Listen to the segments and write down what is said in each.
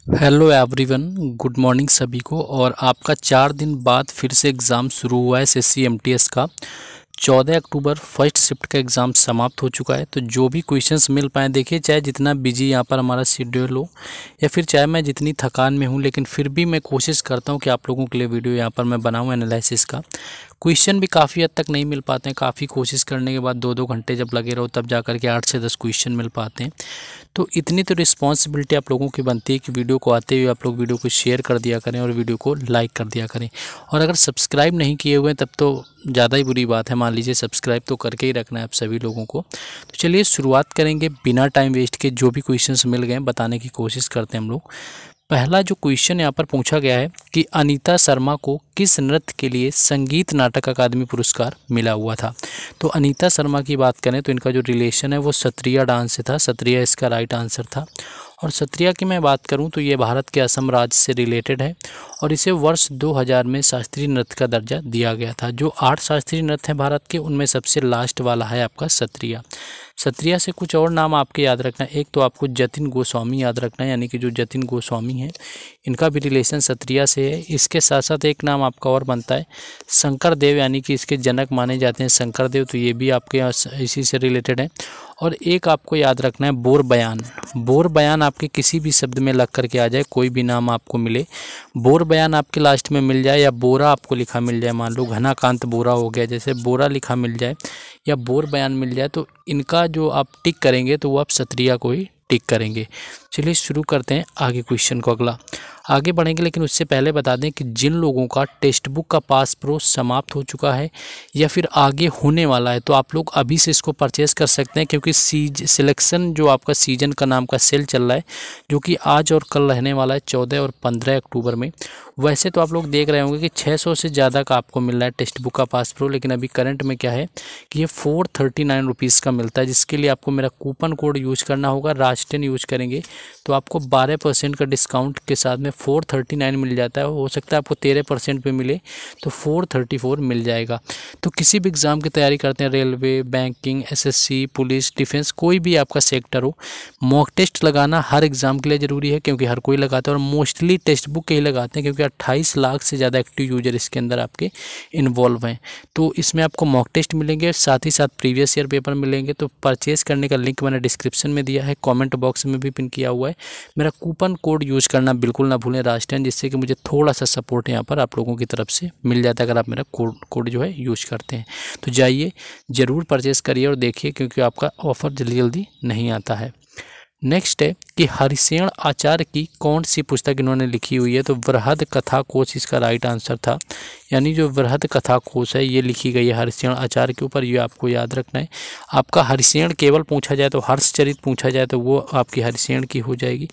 Hello everyone, good morning सभी को। और आपका 4 दिन बाद फिर से एग्ज़ाम शुरू हुआ है एसएससी एमटीएस का। 14 अक्टूबर फर्स्ट शिफ्ट का एग्ज़ाम समाप्त हो चुका है। तो जो भी क्वेश्चंस मिल पाए, देखिए चाहे जितना बिजी यहाँ पर हमारा शेड्यूल हो या फिर चाहे मैं जितनी थकान में हूँ, लेकिन फिर भी मैं कोशिश करता हूँ कि आप लोगों के लिए वीडियो यहाँ पर मैं बनाऊँ एनालिसिस का। क्वेश्चन भी काफ़ी हद तक नहीं मिल पाते हैं, काफ़ी कोशिश करने के बाद 2-2 घंटे जब लगे रहो तब जा कर के 8 से 10 क्वेश्चन मिल पाते हैं। तो इतनी तो रिस्पॉन्सिबिलिटी आप लोगों की बनती है कि वीडियो को आते हुए आप लोग वीडियो को शेयर कर दिया करें और वीडियो को लाइक कर दिया करें। और अगर सब्सक्राइब नहीं किए हुए हैं तब तो ज़्यादा ही बुरी बात है, मान लीजिए सब्सक्राइब तो करके ही रखना है आप सभी लोगों को। तो चलिए शुरुआत करेंगे बिना टाइम वेस्ट के। जो भी क्वेश्चंस मिल गए बताने की कोशिश करते हैं हम लोग। पहला जो क्वेश्चन यहाँ पर पूछा गया है कि अनीता शर्मा को किस नृत्य के लिए संगीत नाटक अकादमी पुरस्कार मिला हुआ था। तो अनीता शर्मा की बात करें तो इनका जो रिलेशन है वो सत्रिया डांस से था। सत्रिया इसका राइट आंसर था। और सत्रिया की मैं बात करूं तो ये भारत के असम राज्य से रिलेटेड है और इसे वर्ष 2000 में शास्त्रीय नृत्य का दर्जा दिया गया था। जो 8 शास्त्रीय नृत्य हैं भारत के, उनमें सबसे लास्ट वाला है आपका सत्रिया। सत्रिया से कुछ और नाम आपके याद रखना है। एक तो आपको जतिन गोस्वामी याद रखना है, यानी कि जो जतिन गोस्वामी हैं इनका भी रिलेशन सत्रिया से है। इसके साथ साथ एक नाम आपका और बनता है शंकर देव, यानी कि इसके जनक माने जाते हैं शंकर देव, तो ये भी आपके इसी से रिलेटेड है। और एक आपको याद रखना है बोर बयान। बोर बयान आपके किसी भी शब्द में लग करके आ जाए, कोई भी नाम आपको मिले, बोर बयान आपके लास्ट में मिल जाए या बोरा आपको लिखा मिल जाए, मान लो घनाकांत बोरा हो गया, जैसे बोरा लिखा मिल जाए या बोर बयान मिल जाए, तो इनका जो आप टिक करेंगे तो वो आप सत्रिया को ही टिक करेंगे। चलिए शुरू करते हैं आगे क्वेश्चन को। अगला आगे बढ़ेंगे, लेकिन उससे पहले बता दें कि जिन लोगों का टेक्स्ट बुक का पास प्रो समाप्त हो चुका है या फिर आगे होने वाला है, तो आप लोग अभी से इसको परचेज़ कर सकते हैं, क्योंकि सिलेक्शन जो आपका सीजन का नाम का सेल चल रहा है, जो कि आज और कल रहने वाला है 14 और 15 अक्टूबर में। वैसे तो आप लोग देख रहे होंगे कि 600 से ज़्यादा का आपको मिल रहा है टेक्स्ट बुक का पास प्रो, लेकिन अभी करंट में क्या है कि ये 439 रुपीज़ का मिलता है, जिसके लिए आपको मेरा कूपन कोड यूज़ करना होगा। राज10 यूज़ करेंगे तो आपको 12% का डिस्काउंट के साथ में 439 मिल जाता है। हो सकता है आपको 13% पे मिले तो 434 मिल जाएगा। तो किसी भी एग्ज़ाम की तैयारी करते हैं, railway, banking, SSC, police, defence, कोई भी आपका सेक्टर हो, मॉक टेस्ट लगाना हर एग्ज़ाम के लिए ज़रूरी है, क्योंकि हर कोई लगाता है और मोस्टली टेक्स्ट बुक के ही लगाते हैं, क्योंकि 28 लाख से ज़्यादा एक्टिव यूजर इसके अंदर आपके इन्वॉल्व हैं। तो इसमें आपको मॉक टेस्ट मिलेंगे, साथ ही साथ प्रीवियस ईयर पेपर मिलेंगे। तो परचेज़ करने का लिंक मैंने डिस्क्रिप्शन में दिया है, कमेंट बॉक्स में भी पिन किया हुआ है। मेरा कूपन कोड यूज़ करना बिल्कुल ना भूलें राज10, जिससे कि मुझे थोड़ा सा सपोर्ट यहाँ पर आप लोगों की तरफ से मिल जाता है अगर आप मेरा कोड जो है यूज़ करते हैं। तो जाइए ज़रूर परचेज़ करिए और देखिए, क्योंकि आपका ऑफ़र जल्दी जल्दी नहीं आता है। नेक्स्ट है कि हरिशेण आचार्य की कौन सी पुस्तक इन्होंने लिखी हुई है। तो वृहद कथा कोश इसका राइट आंसर था, यानी जो वृहद कथा कोश है ये लिखी गई है हरिशेण आचार्य के ऊपर, ये आपको याद रखना है। आपका हरिशेण केवल पूछा जाए तो हर्षचरित पूछा जाए तो वो आपकी हरिशेण की हो जाएगी।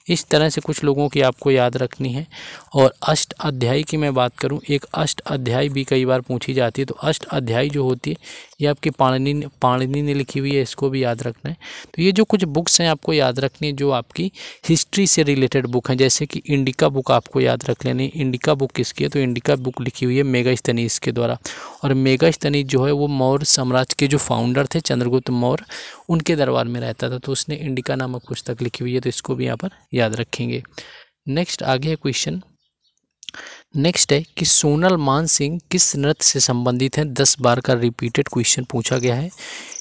इस तरह से कुछ लोगों की आपको याद रखनी है। और अष्ट अध्यायी की मैं बात करूँ, एक अष्ट अध्याय भी कई बार पूछी जाती है। तो अष्ट अध्याय जो होती है ये आपकी पाणिनि ने लिखी हुई है, इसको भी याद रखना है। तो ये जो कुछ बुक्स हैं आपको याद रखनी है जो आपकी हिस्ट्री से रिलेटेड बुक हैं, जैसे कि इंडिका बुक आपको याद रख लेनी। इंडिका बुक किसकी है, तो इंडिका बुक लिखी हुई है मेगास्थनीज के द्वारा। और मेगास्थनीज जो है वो मौर्य साम्राज्य के जो फाउंडर थे चंद्रगुप्त मौर्य, उनके दरबार में रहता था, तो उसने इंडिका नामक पुस्तक लिखी हुई है, तो इसको भी यहाँ पर याद रखेंगे। नेक्स्ट आगे है क्वेश्चन। नेक्स्ट है कि सोनल मान सिंह किस नृत्य से संबंधित हैं। 10 बार का रिपीटेड क्वेश्चन पूछा गया है।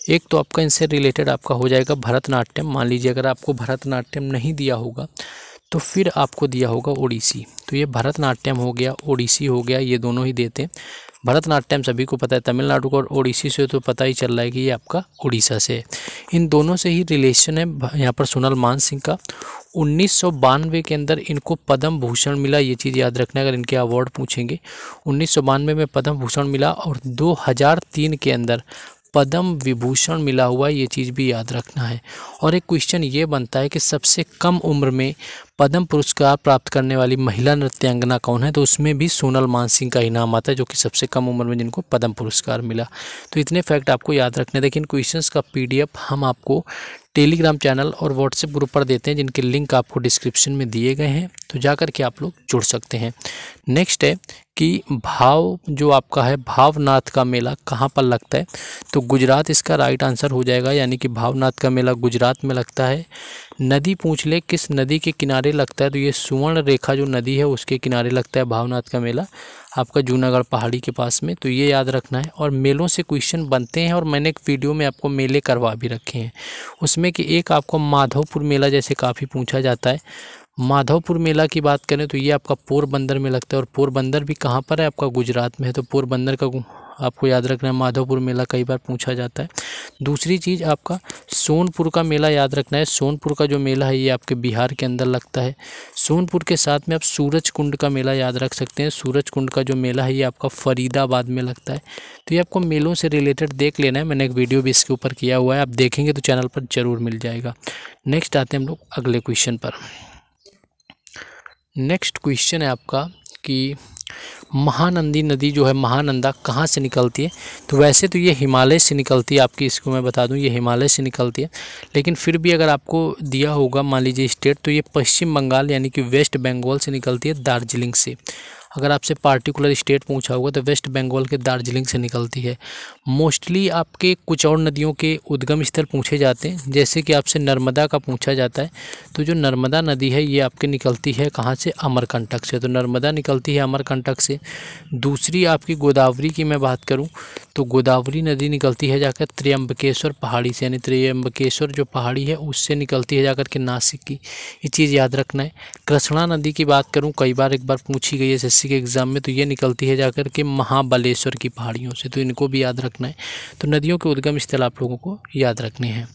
एक तो आपका इनसे रिलेटेड आपका हो जाएगा भरतनाट्यम। मान लीजिए अगर आपको भरतनाट्यम नहीं दिया होगा तो फिर आपको दिया होगा ओडिसी। तो ये भरतनाट्यम हो गया, ओडिसी हो गया, ये दोनों ही देते हैं। भरतनाट्यम सभी को पता है तमिलनाडु का, और ओडिसी से तो पता ही चल रहा है कि ये आपका उड़ीसा से है। इन दोनों से ही रिलेशन है यहाँ पर सोनल मान सिंह का। 1992 के अंदर इनको पद्म भूषण मिला, ये चीज़ याद रखना अगर इनके अवार्ड पूछेंगे। 1992 में पद्म भूषण मिला और 2003 के अंदर पद्म विभूषण मिला हुआ, ये चीज़ भी याद रखना है। और एक क्वेश्चन ये बनता है कि सबसे कम उम्र में पद्म पुरस्कार प्राप्त करने वाली महिला नृत्यांगना कौन है। तो उसमें भी सोनल मान सिंह का ही नाम आता है, जो कि सबसे कम उम्र में जिनको पद्म पुरस्कार मिला। तो इतने फैक्ट आपको याद रखने। देखिए इन क्वेश्चंस का PDF हम आपको टेलीग्राम चैनल और व्हाट्सएप ग्रुप पर देते हैं, जिनके लिंक आपको डिस्क्रिप्शन में दिए गए हैं, तो जा कर के आप लोग जुड़ सकते हैं। नेक्स्ट है कि भाव जो आपका है भावनाथ का मेला कहाँ पर लगता है। तो गुजरात इसका राइट आंसर हो जाएगा, यानी कि भावनाथ का मेला गुजरात में लगता है। नदी पूछ ले, किस नदी के किनारे लगता है, तो ये सुवर्ण रेखा जो नदी है उसके किनारे लगता है भावनाथ का मेला आपका जूनागढ़ पहाड़ी के पास में, तो ये याद रखना है। और मेलों से क्वेश्चन बनते हैं और मैंने एक वीडियो में आपको मेले करवा भी रखे हैं, उसमें कि एक आपको माधवपुर मेला जैसे काफ़ी पूछा जाता है। माधवपुर मेला की बात करें तो ये आपका पोरबंदर में लगता है, और पोरबंदर भी कहाँ पर है, आपका गुजरात में है, तो पोरबंदर का आपको याद रखना है। माधवपुर मेला कई बार पूछा जाता है। दूसरी चीज़ आपका सोनपुर का मेला याद रखना है। सोनपुर का जो मेला है ये आपके बिहार के अंदर लगता है। सोनपुर के साथ में आप सूरज कुंड का मेला याद रख सकते हैं। सूरज कुंड का जो मेला है ये आपका फरीदाबाद में लगता है। तो ये आपको मेलों से रिलेटेड देख लेना है, मैंने एक वीडियो भी इसके ऊपर किया हुआ है, आप देखेंगे तो चैनल पर ज़रूर मिल जाएगा। नेक्स्ट आते हैं हम लोग अगले क्वेश्चन पर। नेक्स्ट क्वेश्चन है आपका कि महानंदी नदी जो है, महानंदा कहाँ से निकलती है। तो वैसे तो ये हिमालय से निकलती है, आपकी इसको मैं बता दूं ये हिमालय से निकलती है, लेकिन फिर भी अगर आपको दिया होगा मान लीजिए स्टेट, तो ये पश्चिम बंगाल यानी कि वेस्ट बंगाल से निकलती है, दार्जिलिंग से। अगर आपसे पार्टिकुलर स्टेट पूछा होगा तो वेस्ट बंगाल के दार्जिलिंग से निकलती है। मोस्टली आपके कुछ और नदियों के उद्गम स्थल पूछे जाते हैं, जैसे कि आपसे नर्मदा का पूछा जाता है, तो जो नर्मदा नदी है ये आपके निकलती है कहाँ से, अमरकंटक से, तो नर्मदा निकलती है अमरकंटक से। दूसरी आपकी गोदावरी की मैं बात करूँ तो गोदावरी नदी निकलती है जाकर त्र्यंबकेश्वर पहाड़ी से, यानी त्र्यंबकेश्वर जो पहाड़ी है उससे निकलती है जाकर के नासिक की, ये चीज़ याद रखना है। कृष्णा नदी की बात करूँ, कई बार एक बार पूछी गई है एसएससी के एग्ज़ाम में, तो ये निकलती है जाकर के महाबलेश्वर की पहाड़ियों से, तो इनको भी याद रखना है। तो नदियों के उद्गम स्थल आप लोगों को याद रखने हैं।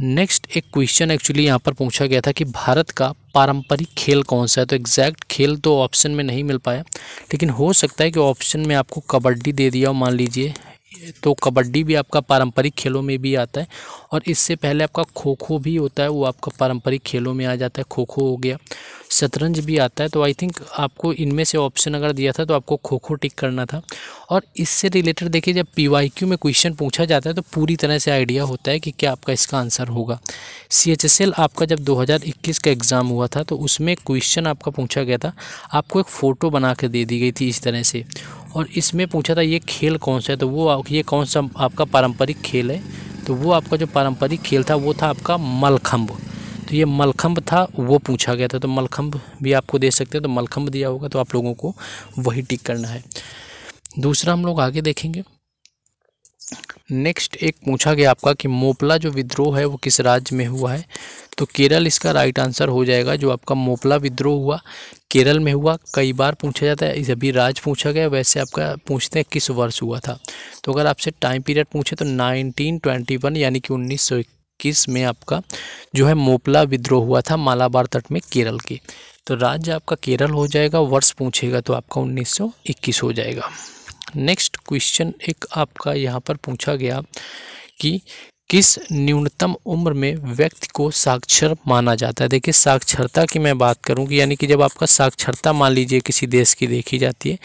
नेक्स्ट एक क्वेश्चन एक्चुअली यहाँ पर पूछा गया था कि भारत का पारंपरिक खेल कौन सा है। तो एग्जैक्ट खेल तो ऑप्शन में नहीं मिल पाया, लेकिन हो सकता है कि ऑप्शन में आपको कबड्डी दे दिया हो मान लीजिए, तो कबड्डी भी आपका पारंपरिक खेलों में भी आता है। और इससे पहले आपका खो खो भी होता है, वो आपका पारंपरिक खेलों में आ जाता है, खो खो हो गया। शतरंज भी आता है। तो आई थिंक आपको इनमें से ऑप्शन अगर दिया था तो आपको खो खो टिक करना था। और इससे रिलेटेड देखिए, जब पीवाईक्यू में क्वेश्चन पूछा जाता है तो पूरी तरह से आइडिया होता है कि क्या आपका इसका आंसर होगा। CHSL आपका जब 2021 का एग्ज़ाम हुआ था तो उसमें क्वेश्चन आपका पूछा गया था, आपको एक फ़ोटो बना के दे दी गई थी इस तरह से, और इसमें पूछा था ये खेल कौन सा है, तो वो ये कौन सा आपका पारंपरिक खेल है। तो वो आपका जो पारंपरिक खेल था वो था आपका मलखंब। तो ये मलखंब था, वो पूछा गया था, तो मलखंब भी आपको दे सकते हैं, तो मलखंब दिया होगा तो आप लोगों को वही टिक करना है। दूसरा हम लोग आगे देखेंगे। नेक्स्ट एक पूछा गया आपका कि मोपला जो विद्रोह है वो किस राज्य में हुआ है। तो केरल इसका राइट आंसर हो जाएगा। जो आपका मोपला विद्रोह हुआ केरल में हुआ। कई बार पूछा जाता है, अभी राज्य पूछा गया, वैसे आपका पूछते हैं किस वर्ष हुआ था। तो अगर आपसे टाइम पीरियड पूछे तो 1921 यानी कि 1921 में आपका जो है मोपला विद्रोह हुआ था मालाबार तट में केरल के। तो राज्य आपका केरल हो जाएगा, वर्ष पूछेगा तो आपका 1921 हो जाएगा। नेक्स्ट क्वेश्चन एक आपका यहाँ पर पूछा गया कि किस न्यूनतम उम्र में व्यक्ति को साक्षर माना जाता है। देखिए साक्षरता की मैं बात करूं कि यानी कि जब आपका साक्षरता मान लीजिए किसी देश की देखी जाती है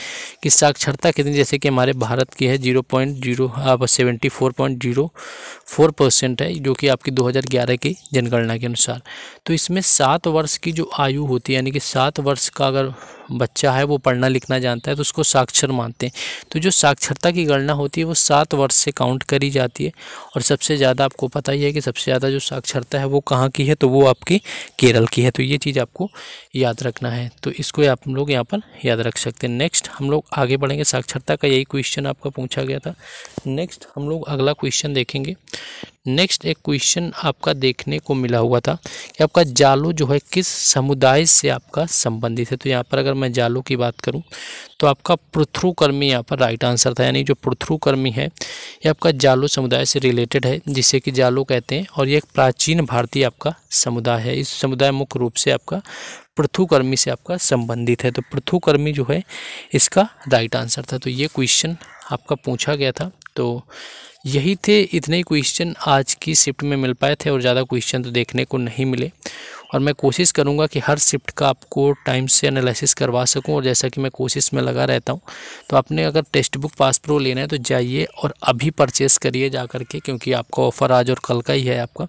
कि साक्षरता कितनी, जैसे कि हमारे भारत की है 74.04% है, जो कि आपकी 2011 की जनगणना के अनुसार। तो इसमें 7 वर्ष की जो आयु होती है, यानी कि 7 वर्ष का अगर बच्चा है वो पढ़ना लिखना जानता है तो उसको साक्षर मानते हैं। तो जो साक्षरता की गणना होती है वो 7 वर्ष से काउंट करी जाती है। और सबसे ज़्यादा आपको पता ही है कि सबसे ज़्यादा जो साक्षरता है वो कहाँ की है, तो वो आपकी केरल की है। तो ये चीज़ आपको याद रखना है, तो इसको आप लोग यहाँ पर याद रख सकते हैं। नेक्स्ट हम लोग आगे बढ़ेंगे। साक्षरता का यही क्वेश्चन आपका पूछा गया था। नेक्स्ट हम लोग अगला क्वेश्चन देखेंगे। नेक्स्ट एक क्वेश्चन आपका देखने को मिला हुआ था कि आपका जालो जो है किस समुदाय से आपका संबंधित है। तो यहाँ पर अगर मैं जालो की बात करूँ तो आपका पृथ्वीकर्मी यहाँ पर राइट आंसर था, यानी जो पृथ्वीकर्मी है ये आपका जालो समुदाय से रिलेटेड है, जिसे कि जालो कहते हैं। और ये एक प्राचीन भारतीय आपका समुदाय है। इस समुदाय मुख्य रूप से आपका पृथ्वीकर्मी से आपका संबंधित है। तो पृथ्वीकर्मी जो है इसका राइट आंसर था। तो ये क्वेश्चन आपका पूछा गया था। तो यही थे, इतने ही क्वेश्चन आज की शिफ्ट में मिल पाए थे और ज़्यादा क्वेश्चन तो देखने को नहीं मिले। और मैं कोशिश करूंगा कि हर शिफ्ट का आपको टाइम से एनालिसिस करवा सकूं, और जैसा कि मैं कोशिश में लगा रहता हूं। तो आपने अगर टेक्स्ट बुक पास प्रो लेना है तो जाइए और अभी परचेस करिए जा करके, क्योंकि आपका ऑफ़र आज और कल का ही है। आपका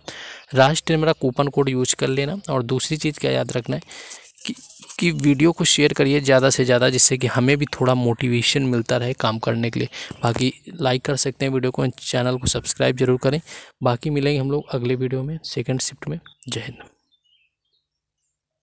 राज मेरा कूपन कोड यूज कर लेना। और दूसरी चीज़ क्या याद रखना है कि वीडियो को शेयर करिए ज़्यादा से ज़्यादा, जिससे कि हमें भी थोड़ा मोटिवेशन मिलता रहे काम करने के लिए। बाकी लाइक कर सकते हैं वीडियो को, चैनल को सब्सक्राइब जरूर करें। बाकी मिलेंगे हम लोग अगले वीडियो में सेकंड शिफ्ट में। जय हिंद।